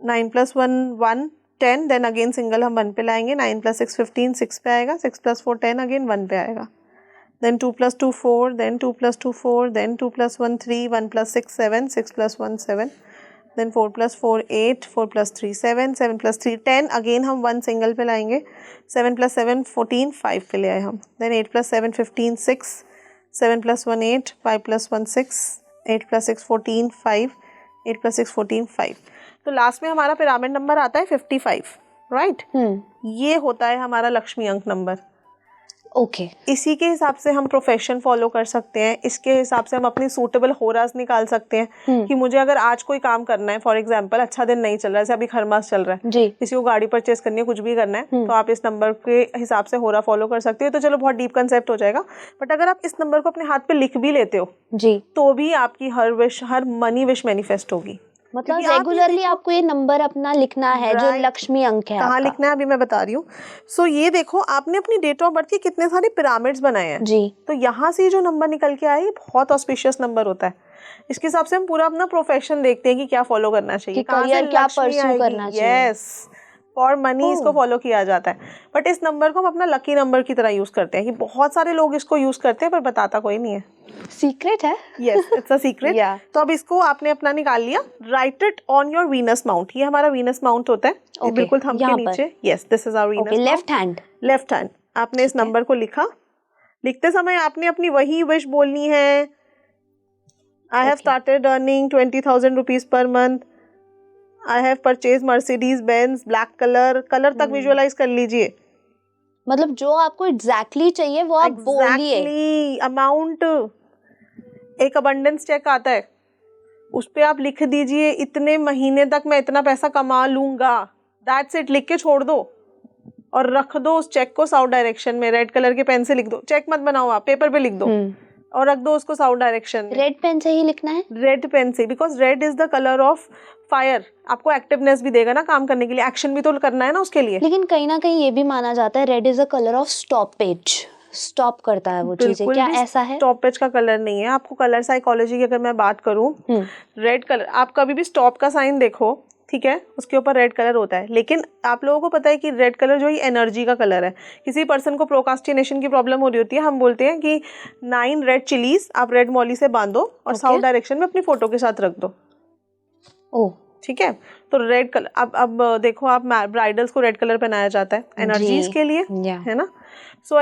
9 + 1 1 10, then again single हम 1 पे लाएंगे, 9 + 6 15 6 पे आएगा, 6 + 4 10, अगेन 1 पे आएगा। Then 2 + 2 4, then 2 + 2 4, then 2 + 1 3, 1 + 6 7, 6 + 1 7, then 4 + 4 8, 4 + 3 7, 7 + 3 10, again हम 1 सिंगल पे लाएंगे, 7 + 7 14 5 पे ले आए हम, then 8 + 7 15 6, 7 + 1 8, 5 + 1 6, 8 + 6 14 5, 8 + 6 14 5। तो लास्ट में हमारा पिरामिड नंबर आता है 55, राइट। ये होता है हमारा लक्ष्मी अंक नंबर। ओके। इसी के हिसाब से हम प्रोफेशन फॉलो कर सकते हैं, इसके हिसाब से हम अपनी सूटेबल होरास निकाल सकते हैं कि मुझे अगर आज कोई काम करना है, फॉर एग्जांपल अच्छा दिन नहीं चल रहा है, जैसे अभी खरमास चल रहा है जी, किसी को गाड़ी परचेस करनी है, कुछ भी करना है, तो आप इस नंबर के हिसाब से होरा फॉलो कर सकते हो। तो चलो बहुत डीप कंसेप्ट हो जाएगा, बट अगर आप इस नंबर को अपने हाथ पे लिख भी लेते हो जी, तो भी आपकी हर विश, हर मनी विश मैनिफेस्ट होगी। मतलब रेगुलरली आपको ये नंबर अपना लिखना है, जो लक्ष्मी अंक है। कहाँ लिखना है अभी मैं बता रही हूँ। सो ये देखो, आपने अपनी डेट ऑफ बर्थ के कितने सारे पिरामिड्स बनाए हैं जी, तो यहाँ से जो नंबर निकल के आए बहुत ऑस्पिशियस नंबर होता है। इसके हिसाब से हम पूरा अपना प्रोफेशन देखते हैं कि क्या फॉलो करना चाहिए, कहाँ से क्या लक्ष्मी परस्यू करना आएगी। चाहिए। यस, फॉर मनी इसको फॉलो किया जाता है। बट इस नंबर को हम अपना लकी नंबर की तरह यूज करते हैं, कि बहुत सारे लोग इसको यूज करते हैं पर बताता कोई नहीं है। सीक्रेट है। Yes, it's a secret. तो अब इसको आपने अपना निकाल लिया, right it on your Venus mount. ये हमारा वीनस माउंट होता है, बिल्कुल थंब के नीचे। Yes, this is our venus mount. Left hand आपने इस नंबर को लिखा। लिखते समय आपने अपनी वही विश बोलनी है, I have started earning 20,000 rupees per month, I have purchase Mercedes Benz black colour तक विजुअलाइज कर लीजिए। मतलब जो आपको एग्जैक्टली चाहिए वो आप बोलिए। अमाउंट, एक अबंडेंस चेक आता है, उस पे आप लिख दीजिए इतने महीने तक मैं इतना पैसा कमा लूंगा। दैट्स इट, लिख के छोड़ दो और रख दो उस चेक को साउथ डायरेक्शन में। रेड कलर के पेन से लिख दो, चेक मत बनाओ, आप पेपर पे लिख दो और रख दो उसको साउथ डायरेक्शन में। रेड पेन से ही लिखना है? रेड पेन से, because red is the colour of fire. आपको एक्टिवनेस भी देगा ना काम करने के लिए, एक्शन भी तो करना है ना उसके लिए। लेकिन कहीं ना कहीं ये भी माना जाता है red is the colour of stoppage, stop करता है वो चीजें। क्या ऐसा है? स्टॉपेज का कलर नहीं है। आपको कलर साइकोलॉजी की अगर मैं बात करूं, रेड कलर, आप कभी भी स्टॉप का साइन देखो, ठीक है, उसके ऊपर रेड कलर होता है। लेकिन आप लोगों को पता है कि रेड कलर जो है एनर्जी का कलर है। किसी पर्सन को प्रोकास्टिनेशन की प्रॉब्लम हो रही होती है, हम बोलते हैं कि 9 रेड चिलीज आप रेड मॉली से बांधो और साउथ डायरेक्शन में अपनी फोटो के साथ रख दो। ओह, ठीक है, तो रेड कलर। अब देखो, आप ब्राइडल्स को रेड कलर पहनाया जाता है एनर्जीज के लिए, है ना। सो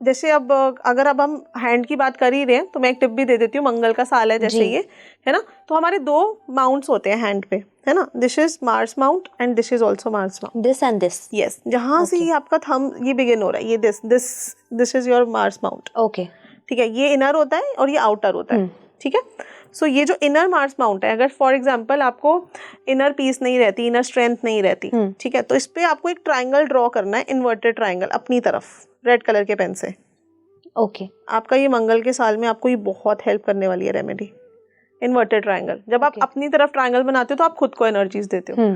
जैसे अब अगर अब हम हैंड की बात कर ही रहे हैं तो मैं एक टिप भी दे देती हूँ, मंगल का साल है जैसे ये, है ना, तो हमारे 2 माउंट्स होते हैं हैंड पे, है ना, this is Mars mount and this is also Mars mount, this and this, yes, जहाँ से ये आपका थंब ये बिगिन हो रहा है, ये this is your Mars mount, okay, ठीक है, ये इनर होता है और ये आउटर होता है, ठीक है। सो ये जो इनर मार्स माउंट है, अगर फॉर एग्जांपल आपको इनर पीस नहीं रहती, इनर स्ट्रेंथ नहीं रहती, ठीक है, तो इस पे आपको एक ट्रायंगल ड्रॉ करना है, इन्वर्टेड ट्रायंगल अपनी तरफ रेड कलर के पेन से, ओके। आपका ये मंगल के साल में आपको ये बहुत हेल्प करने वाली है रेमेडी, इन्वर्टेड ट्रायंगल। जब आप अपनी तरफ ट्रायंगल बनाते हो तो आप खुद को एनर्जीज देते हो।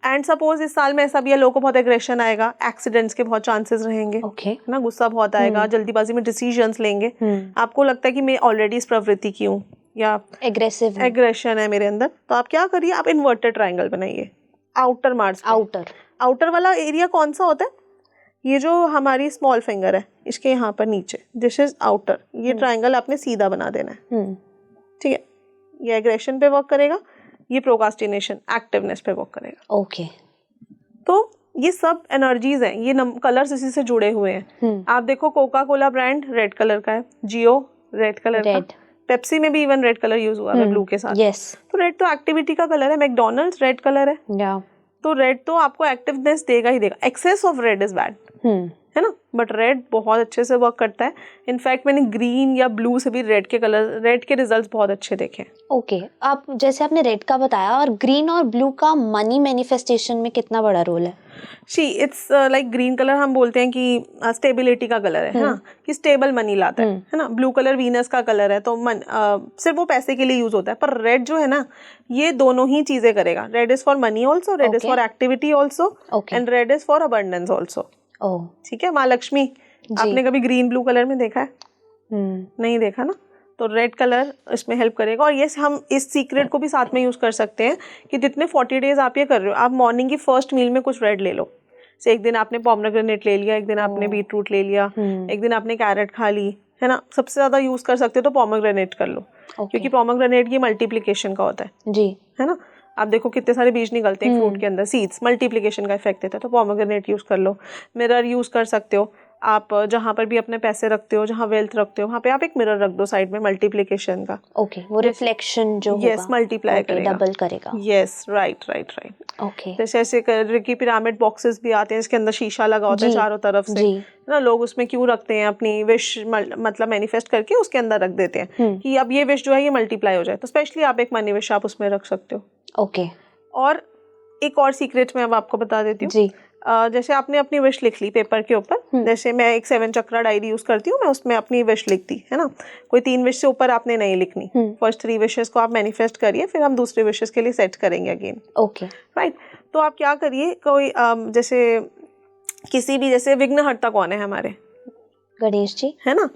एंड सपोज इस साल में ऐसा भी है, लोगों को बहुत एग्रेशन आएगा, एक्सीडेंट्स के बहुत चांसेस रहेंगे, है ना, गुस्सा बहुत आएगा, जल्दीबाजी में डिसीजंस लेंगे, आपको लगता है कि मैं ऑलरेडी इस प्रवृत्ति की हूँ या एग्रेशन है मेरे अंदर, तो आप क्या करिए, आप इन्वर्टेड ट्रायंगल बनाइए आउटर मार्स, आउटर वाला एरिया कौन सा होता है, ये जो हमारी स्मॉल फिंगर है इसके यहाँ पर नीचे, दिस इज आउटर, ये ट्रायंगल आपने सीधा बना देना है, ठीक है, ये एग्रेशन पे वर्क करेगा, ये प्रोक्रास्टिनेशन एक्टिवनेस पे वर्क करेगा, ओके। तो ये सब एनर्जीज हैं, ये कलर्स इसी से जुड़े हुए हैं। आप देखो Coca Cola brand red colour का है, जियो रेड कलर का, पेप्सी में भी इवन रेड कलर यूज हुआ है ब्लू के साथ, तो रेड तो एक्टिविटी का कलर है, मैकडोनल्ड्स रेड कलर है, तो रेड तो आपको एक्टिवनेस देगा ही देगा, excess of red is bad, है ना, बट रेड बहुत अच्छे से वर्क करता है। इनफैक्ट मैंने ग्रीन या ब्लू से भी रेड के रिजल्ट्स बहुत अच्छे देखे। ओके, आप जैसे आपने रेड का बताया, और ग्रीन और ब्लू का मनी मैनिफेस्टेशन में कितना बड़ा रोल है? इट्स लाइक ग्रीन कलर हम बोलते हैं कि स्टेबिलिटी का कलर है ना, कि स्टेबल मनी लाता है ना, ब्लू कलर वीनस का कलर है, तो सिर्फ वो पैसे के लिए यूज होता है, पर रेड जो है ना ये दोनों ही चीजें करेगा, red is for money also, red is for activity also, and red is for abundance also, ठीक है। माँ लक्ष्मी आपने कभी ग्रीन ब्लू कलर में देखा है? नहीं देखा ना, तो रेड कलर इसमें हेल्प करेगा। और ये हम इस सीक्रेट को भी साथ में यूज कर सकते हैं कि जितने 40 डेज आप ये कर रहे हो, आप मॉर्निंग की फर्स्ट मील में कुछ रेड ले लो, से एक दिन आपने पोमेग्रेनेट ले लिया, एक दिन आपने बीटरूट ले लिया, एक दिन आपने कैरेट खा ली, है ना, सबसे ज्यादा यूज कर सकते हो तो पोमेग्रेनेट कर लो, क्योंकि पोमेग्रेनेट ये मल्टीप्लीकेशन का होता है जी, है ना, आप देखो कितने सारे बीज निकलते हैं फ्रूट के अंदर, सीड्स मल्टीप्लिकेशन का इफेक्ट देता है, तो पोमेग्रेनेट यूज कर लो। मिरर यूज कर सकते हो आप, जहाँ पर भी अपने पैसे रखते हो, जहाँ वेल्थ रखते हो, वहाँ पे आप एक मिरर रख दो साइड में मल्टीप्लिकेशन का, ओके, वो रिफ्लेक्शन जो होगा, यस, मल्टीप्लाई करेगा, डबल करेगा, यस, राइट, ओके। जैसे ऐसे की पिरामिड बॉक्सेस भी आते हैं, इसके अंदर शीशा लगा होता है चारों तरफ से, ना, लोग उसमें क्यों रखते हैं, अपनी विश मतलब मैनिफेस्ट करके उसके अंदर रख देते हैं कि अब ये विश जो है ये मल्टीप्लाई हो जाए, तो स्पेशली आप एक मनी विश आप उसमें रख सकते हो, ओके। और एक और सीक्रेट मैं अब आपको बता देती हूँ जी। जैसे आपने अपनी विश लिख ली पेपर के ऊपर, जैसे मैं एक 7 चक्रा डायरी यूज करती हूँ, मैं उसमें अपनी विश लिखती, है ना, कोई 3 विश से ऊपर आपने नहीं लिखनी, फर्स्ट 3 विशेस को आप मैनिफेस्ट करिए, फिर हम दूसरे विशेस के लिए सेट करेंगे अगेन, ओके, राइट। तो आप क्या करिए, कोई जैसे किसी भी, जैसे विघ्नहर्ता कौन है हमारे? गणेश जी, है ना,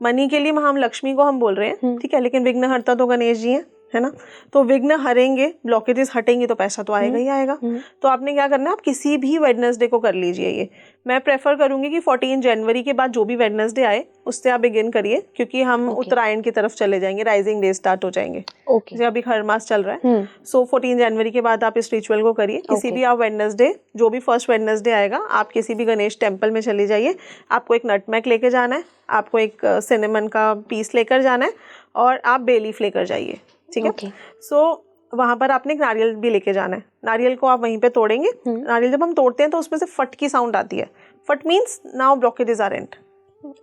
मनी के लिए हम लक्ष्मी को हम बोल रहे हैं, ठीक है, लेकिन विघ्नहर्ता तो गणेश जी हैं, है ना, तो विघ्न हरेंगे, ब्लॉकेजेस हटेंगे तो पैसा तो आएगा ही आएगा। तो आपने क्या करना है, आप किसी भी वेडनेसडे को कर लीजिए, ये मैं प्रेफर करूंगी कि 14 जनवरी के बाद जो भी वेडनेसडे आए उससे आप बिगिन करिए, क्योंकि हम उत्तरायण की तरफ चले जाएंगे, राइजिंग डे स्टार्ट हो जाएंगे, जैसे अभी हर मास चल रहा है, सो 14 जनवरी के बाद आप इस रिचुअल को करिए, किसी भी आप वेडनेसडे, जो भी फर्स्ट वेडनेसडे आएगा, आप किसी भी गणेश टेम्पल में चले जाइए, आपको एक नटमेग लेके जाना है, आपको एक सिनेमन का पीस लेकर जाना है, और आप बे लीफ लेकर जाइए, ठीक है। सो वहां पर आपने एक नारियल भी लेके जाना है, नारियल को आप वहीं पे तोड़ेंगे, नारियल जब हम तोड़ते हैं तो उसमें से फट की साउंड आती है, फट means now blockages are and,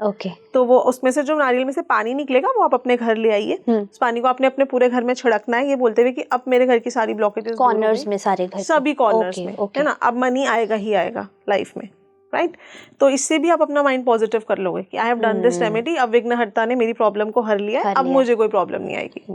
okay, तो वो उसमें से जो नारियल में से पानी निकलेगा वो आप अपने घर ले आइए, उस पानी को आपने अपने पूरे घर में छिड़कना है, ये बोलते हुए कि अब मेरे घर की सारी ब्लॉकेजेस कॉर्नर्स में, सारे घर सभी कॉर्नर्स में, है ना, अब मनी आएगा ही आएगा लाइफ में, राइट। तो इससे भी आप अपना माइंड पॉजिटिव कर लोगे कि I have done this remedy, अब विघ्नहर्ता ने मेरी प्रॉब्लम को हर लिया है, अब मुझे कोई प्रॉब्लम नहीं आएगी,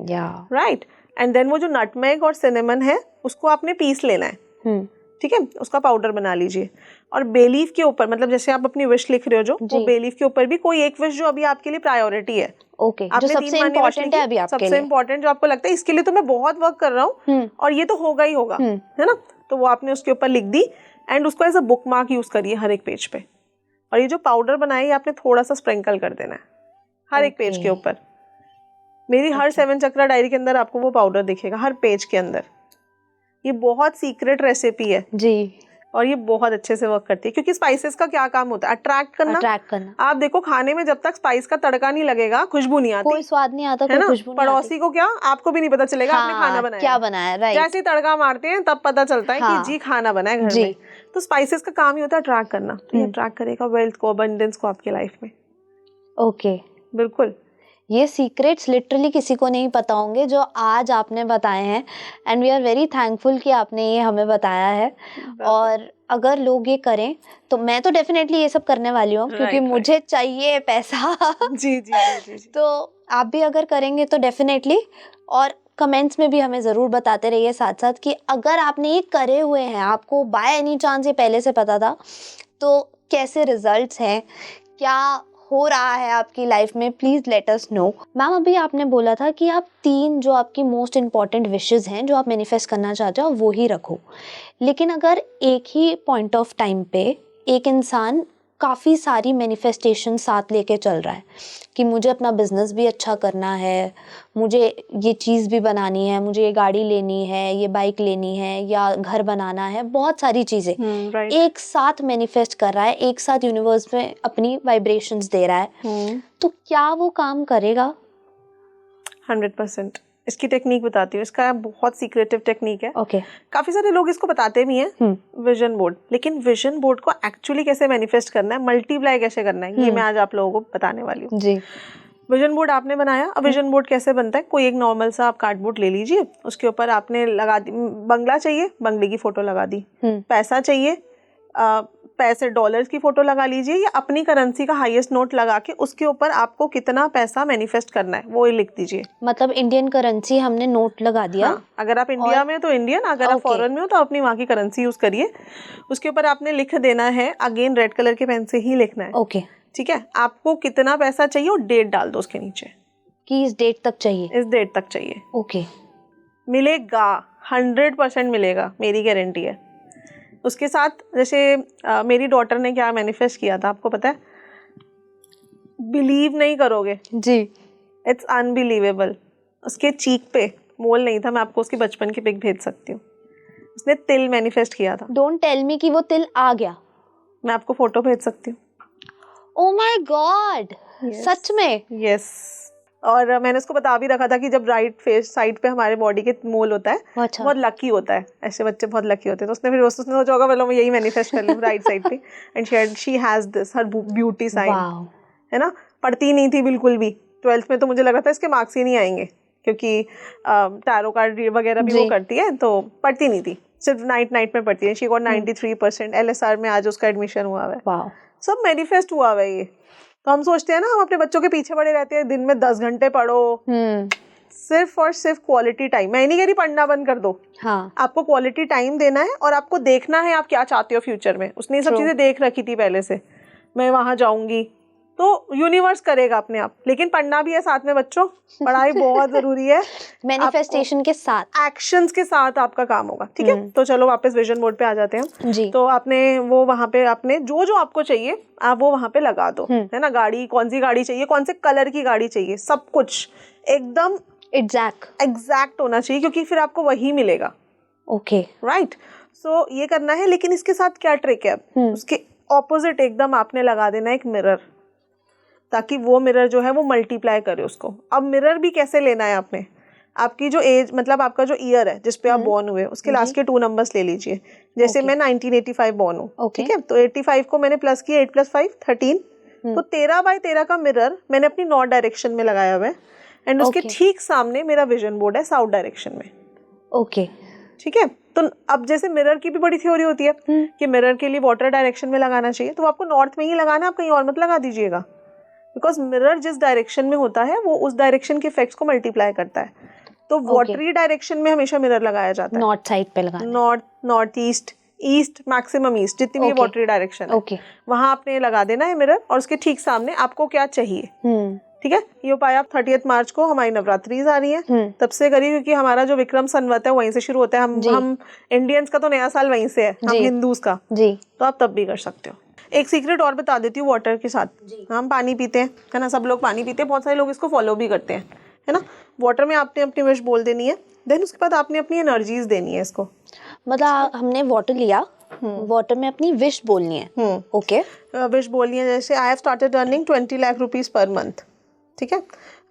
राइट। एंड देन वो जो नटमेग और सिनेमन है उसको आपने पीस लेना है, ठीक है, उसका पाउडर बना लीजिए, और बेलीफ के ऊपर, मतलब जैसे आप अपनी विश लिख रहे हो जो, वो बेलीफ के ऊपर भी कोई एक विश जो अभी आपके लिए प्रायोरिटी है, ओके, जो सबसे इम्पोर्टेंट है अभी आपके लिए, सबसे इम्पोर्टेंट जो आपको लगता है इसके लिए तो मैं बहुत वर्क कर रहा हूँ और ये तो होगा ही होगा, है ना, तो वो आपने उसके ऊपर लिख दी, एंड उसको as a bookmark use करिए हर एक पेज पे, और ये जो पाउडर बनाई है आपने थोड़ा सा स्प्रिंकल कर देना है हर एक पेज के ऊपर। मेरी हर 7 चक्रा डायरी के अंदर आपको वो पाउडर दिखेगा हर पेज के अंदर, ये बहुत सीक्रेट रेसिपी है जी, और ये बहुत अच्छे से वर्क करती है, क्योंकि स्पाइसेस का क्या काम होता है, अट्रैक्ट करना। आप देखो खाने में जब तक स्पाइस का तड़का नहीं लगेगा खुशबू नहीं आती, कोई स्वाद नहीं आता, कोई खुशबू नहीं आती। पड़ोसी को क्या, आपको भी नहीं पता चलेगा आपने खाना बनाया, क्या बनाया, राइट। जैसे तड़का मारते हैं तब पता चलता है कि जी खाना बना है घर में। तो स्पाइसेस का काम ही होता है अट्रैक्ट करना, तो ये अट्रैक्ट करेगा वेल्थ को, अबंडेंस को आपकी लाइफ में। ओके, बिल्कुल। ये सीक्रेट्स लिटरली किसी को नहीं पता होंगे जो आज आपने बताए हैं, and we are very thankful कि आपने ये हमें बताया है। और अगर लोग ये करें तो मैं तो डेफिनेटली ये सब करने वाली हूँ, क्योंकि मुझे चाहिए पैसा। जी। तो आप भी अगर करेंगे तो डेफिनेटली, और कमेंट्स में भी हमें ज़रूर बताते रहिए साथ साथ कि अगर आपने ये करे हुए हैं, आपको बाय एनी चांस ये पहले से पता था, तो कैसे रिजल्ट्स हैं, क्या हो रहा है आपकी लाइफ में, please let us know. Ma'am, अभी आपने बोला था कि आप 3 जो आपकी मोस्ट इम्पॉर्टेंट विशेस हैं जो आप मैनिफेस्ट करना चाहते हो वो ही रखो, लेकिन अगर एक ही पॉइंट ऑफ टाइम पे एक इंसान काफ़ी सारी मैनिफेस्टेशन साथ लेके चल रहा है कि मुझे अपना बिजनेस भी अच्छा करना है, मुझे ये चीज़ भी बनानी है, मुझे ये गाड़ी लेनी है, ये बाइक लेनी है, या घर बनाना है, बहुत सारी चीज़ें एक साथ मैनिफेस्ट कर रहा है, एक साथ यूनिवर्स में अपनी वाइब्रेशंस दे रहा है, तो क्या वो काम करेगा? 100%। इसकी टेक्निक बताती हूँ, इसका बहुत सीक्रेटिव टेक्निक है। ओके। काफी सारे लोग इसको बताते भी हैं, विजन बोर्ड, लेकिन विजन बोर्ड को एक्चुअली कैसे मैनिफेस्ट करना है, मल्टीप्लाई कैसे करना है, ये मैं आज आप लोगों को बताने वाली हूँ। जी। विजन बोर्ड आपने बनाया, अब विजन बोर्ड कैसे बनता है, कोई एक नॉर्मल सा आप कार्डबोर्ड ले लीजिए, उसके ऊपर आपने लगा दी, बंगला चाहिए, बंगले की फोटो लगा दी, पैसा चाहिए, पैसे डॉलर्स की फोटो लगा लीजिए, या अपनी करेंसी का हाईएस्ट नोट लगा के उसके ऊपर आपको कितना पैसा मैनिफेस्ट करना है वो लिख दीजिए। मतलब इंडियन करेंसी हमने नोट लगा दिया। हाँ, अगर आप इंडिया में हो तो इंडियन, अगर आप फॉरेन में हो तो अपनी वहाँ की करेंसी यूज करिए। उसके ऊपर आपने लिख देना है, अगेन रेड कलर के पेन से ही लिखना है। ओके, ठीक है। आपको कितना पैसा चाहिए और डेट डाल दो उसके नीचे कि इस डेट तक चाहिए, इस डेट तक चाहिए। ओके। मिलेगा, 100% मिलेगा, मेरी गारंटी है। उसके साथ जैसे मेरी डॉटर ने क्या मैनिफेस्ट किया था आपको पता है? बिलीव नहीं करोगे जी, इट्स अनबिलीवेबल। उसके चीक पे मोल नहीं था, मैं आपको उसके बचपन की पिक भेज सकती हूँ। उसने तिल मैनिफेस्ट किया था। डोंट टेल मी कि वो तिल आ गया। मैं आपको फोटो भेज सकती हूँ। ओह माय गॉड, सच में? यस। और मैंने उसको बता भी रखा था कि जब राइट फेस साइड पे हमारे बॉडी के मोल होता है, अच्छा, बहुत लकी होता है, ऐसे बच्चे बहुत लकी होते हैं। तो उसने फिर उसने सोचा होगा पहले मैं यही मैनिफेस्ट कर लूं राइट साइड पे, and she has this her beauty sign, है ना। पढ़ती नहीं थी बिल्कुल भी, 12th में तो मुझे लगा था इसके मार्क्स ही नहीं आएंगे, क्योंकि टैरो कार्ड वगैरह भी वो करती है, तो पढ़ती नहीं थी, सिर्फ नाइट में पढ़ती है। शी गॉट 93% LSR में आज उसका एडमिशन हुआ है। सब मैनिफेस्ट हुआ है ये। तो हम सोचते हैं ना, हम अपने बच्चों के पीछे पड़े रहते हैं, दिन में 10 घंटे पढ़ो, सिर्फ और सिर्फ क्वालिटी टाइम। मैं नहीं कह रही पढ़ना बंद कर दो, हाँ, आपको क्वालिटी टाइम देना है और आपको देखना है आप क्या चाहते हो फ्यूचर में। उसने ये सब चीजें देख रखी थी पहले से, मैं वहां जाऊंगी, तो यूनिवर्स करेगा अपने आप। लेकिन पढ़ना भी है साथ में बच्चों, पढ़ाई बहुत जरूरी है। मैनिफेस्टेशन के साथ, एक्शंस के साथ आपका काम होगा। ठीक है, तो चलो वापस विजन बोर्ड पे आ जाते हैं जी। तो आपने वो वहां पे आपने जो जो आपको चाहिए आप वो वहां पे लगा दो, है ना। गाड़ी, कौन सी गाड़ी चाहिए, कौन से कलर की गाड़ी चाहिए, सब कुछ एकदम एग्जैक्ट होना चाहिए, क्योंकि फिर आपको वही मिलेगा। Okay, right. सो ये करना है। लेकिन इसके साथ क्या ट्रिक है, उसके ऑपोजिट एकदम आपने लगा देना एक मिरर, ताकि वो मिरर जो है वो मल्टीप्लाई करे उसको। अब मिरर भी कैसे लेना है आपने, आपकी जो एज, मतलब आपका जो ईयर है जिसपे आप बॉर्न हुए, उसके लास्ट के 2 नंबर्स ले लीजिए। जैसे मैं 1985 बॉर्न हूँ, ठीक है, तो 85 को मैंने प्लस किया, 8 + 5 13, तो 13/13 का मिरर मैंने अपनी नॉर्थ डायरेक्शन में लगाया हुआ है, एंड उसके ठीक सामने मेरा विजन बोर्ड है साउथ डायरेक्शन में। ओके, ठीक है। तो अब जैसे मिरर की भी बड़ी थ्योरी होती है कि मिरर के लिए वाटर डायरेक्शन में लगाना चाहिए, तो आपको नॉर्थ में ही लगाना है, आप कहीं और मत लगा दीजिएगा, बिकॉज मिरर जिस डायरेक्शन में होता है वो उस डायरेक्शन के इफेक्ट्स को मल्टीप्लाई करता है। तो वाटरी डायरेक्शन में हमेशा मिरर लगाया जाता है, नॉर्थ साइड पे लगाना, नॉर्थ ईस्ट मैक्सिमम ईस्ट, जितनी भी वाटरी डायरेक्शन है वहां आपने लगा देना है मिरर, और उसके ठीक सामने आपको क्या चाहिए। ठीक है, ये उपाय आप 30 मार्च को, हमारी नवरात्रि आ रही है, तब से करिए, क्योंकि हमारा जो विक्रम संवत है वहीं से शुरू होता है। हम इंडियंस का तो नया साल वहीं से है, हम हिंदूज का जी, तो आप तब भी कर सकते हो। एक सीक्रेट और बता देती हूँ वाटर के साथ। हम पानी पीते हैं, है ना, सब लोग पानी पीते हैं, बहुत सारे लोग इसको फॉलो भी करते हैं, है ना। वाटर में आपने अपनी विश बोल देनी है, देन उसके बाद आपने अपनी एनर्जीज देनी है इसको। मतलब हमने वाटर लिया, वाटर में अपनी विश बोलनी है। ओके, विश बोलनी है, जैसे I have started earning 20 lakh rupees per month, ठीक है।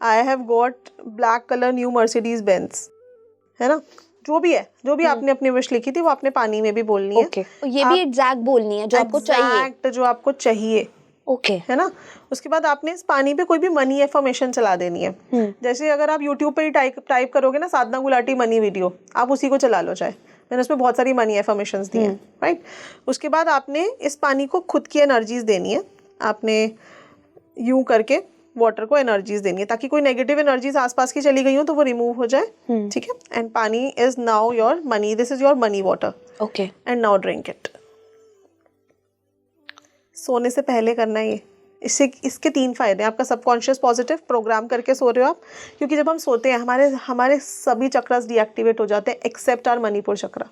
I have got black colour new Mercedes Benz, है ना। जो भी है, जो भी आपने अपनी विश लिखी थी वो आपने पानी में भी बोलनी है। ओके, ये भी एग्जैक्ट बोलनी है जो आपको चाहिए। एग्जैक्ट जो आपको चाहिए, ओके, है ना। उसके बाद आपने इस पानी पे कोई भी मनी एफर्मेशन चला देनी है। जैसे अगर आप यूट्यूब पे ही टाइप करोगे ना साधना गुलाटी मनी वीडियो, आप उसी को चला लो चाहे, मैंने उसमें बहुत सारी मनी एफर्मेशंस दी हैं, राइट। उसके बाद आपने इस पानी को खुद की एनर्जीज देनी है। आपने यूं करके वाटर को एनर्जीज देनी है ताकि कोई नेगेटिव एनर्जीज आसपास की चली गई हो तो वो रिमूव हो जाए, ठीक है। एंड पानी is now your money, this is your money water. Okay, and now drink it. सोने से पहले करना है ये। इसके 3 फायदे हैं। आपका सबकॉन्शियस पॉजिटिव प्रोग्राम करके सो रहे हो आप, क्योंकि जब हम सोते हैं हमारे सभी चक्रास डीएक्टिवेट हो जाते हैं एक्सेप्ट आवर मणिपुर चक्रा,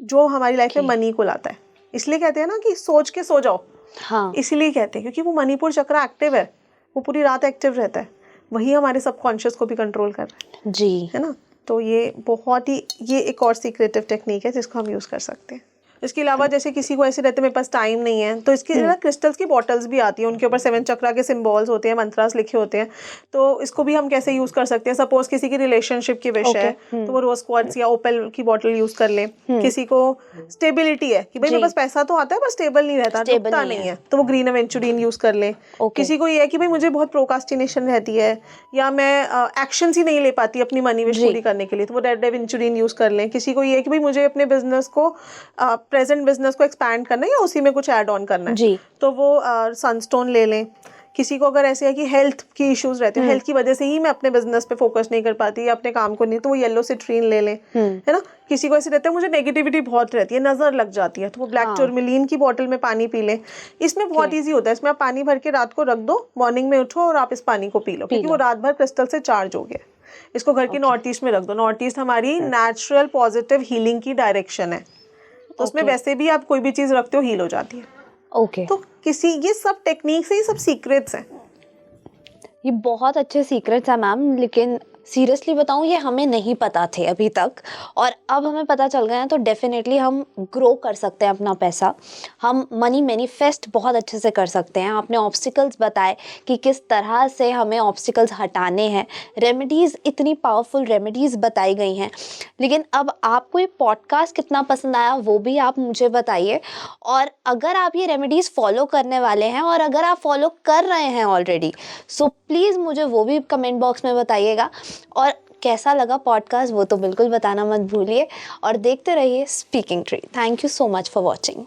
जो हमारी लाइफ में मनी को लाता है। इसलिए कहते हैं ना कि सोच के सो जाओ। हाँ, इसीलिए कहते हैं क्योंकि वो मणिपुर चक्रा एक्टिव है, वो पूरी रात एक्टिव रहता है, वही हमारे सबकॉन्शियस को भी कंट्रोल कर रहा है जी, है ना। तो ये बहुत ही, ये एक और सीक्रेटिव टेक्निक है जिसको हम यूज़ कर सकते हैं। इसके अलावा जैसे किसी को ऐसे रहते मेरे पास टाइम नहीं है, तो इसके ना क्रिस्टल्स की बॉटल्स भी आती हैं, उनके ऊपर 7 चक्रा के सिंबल्स होते हैं, मंत्रास लिखे होते हैं। तो इसको भी हम कैसे यूज़ कर सकते हैं। सपोज किसी की रिलेशनशिप की विश है तो वो रोज क्वार्ट्ज या ओपेल की बॉटल यूज़ कर ले। किसी को स्टेबिलिटी है कि भाई मेरे पास पैसा तो आता है पर स्टेबल नहीं रहता, रुकता नहीं है, तो वो ग्रीन एवेंचुरिन यूज़ कर ले। किसी को ये है कि भाई मुझे बहुत प्रोकास्टिनेशन रहती है या मैं एक्शंस ही नहीं ले पाती अपनी मनी विश पूरी करने के लिए, तो वो रेड एवेंचुरिन यूज़ कर लें। किसी को ये है कि भाई मुझे अपने बिजनेस को प्रेजेंट बिजनेस को एक्सपैंड करना है या उसी में कुछ ऐड ऑन करना है जी, तो वो सनस्टोन ले लें। किसी को अगर ऐसे है कि हेल्थ की इश्यूज रहते हैं, हेल्थ की वजह से ही मैं अपने बिजनेस पे फोकस नहीं कर पाती या अपने काम को नहीं, तो वो येलो सिट्रीन ले लें, है ना। किसी को ऐसे रहता है मुझे नेगेटिविटी बहुत रहती है, नजर लग जाती है, तो वो ब्लैक टूरमिलीन की बोतल में पानी पी लें। इसमें बहुत ईजी होता है, इसमें आप पानी भर के रात को रख दो, मॉर्निंग में उठो और आप इस पानी को पी लो, क्योंकि वो रात भर क्रिस्टल से चार्ज हो गया। इसको घर के नॉर्थ ईस्ट में रख दो। नॉर्थ ईस्ट हमारी नेचुरल पॉजिटिव हीलिंग की डायरेक्शन है, तो उसमें वैसे भी आप कोई भी चीज रखते हो हील हो जाती है। ओके, तो ये सब टेक्निक्स है, ये सब सीक्रेट्स हैं। ये बहुत अच्छे सीक्रेट्स हैं मैम, लेकिन सीरियसली बताऊं ये हमें नहीं पता थे अभी तक, और अब हमें पता चल गए हैं, तो डेफिनेटली हम ग्रो कर सकते हैं अपना पैसा, हम मनी मैनिफेस्ट बहुत अच्छे से कर सकते हैं। आपने ऑब्स्टिकल्स बताए कि किस तरह से हमें ऑब्स्टिकल्स हटाने हैं, रेमेडीज़, इतनी पावरफुल रेमेडीज़ बताई गई हैं। लेकिन अब आपको ये पॉडकास्ट कितना पसंद आया वो भी आप मुझे बताइए, और अगर आप ये रेमेडीज़ फॉलो करने वाले हैं और अगर आप फॉलो कर रहे हैं ऑलरेडी, सो प्लीज़ मुझे वो भी कमेंट बॉक्स में बताइएगा। और कैसा लगा पॉडकास्ट वो तो बिल्कुल बताना मत भूलिए, और देखते रहिए speaking Tree. Thank you so much for watching.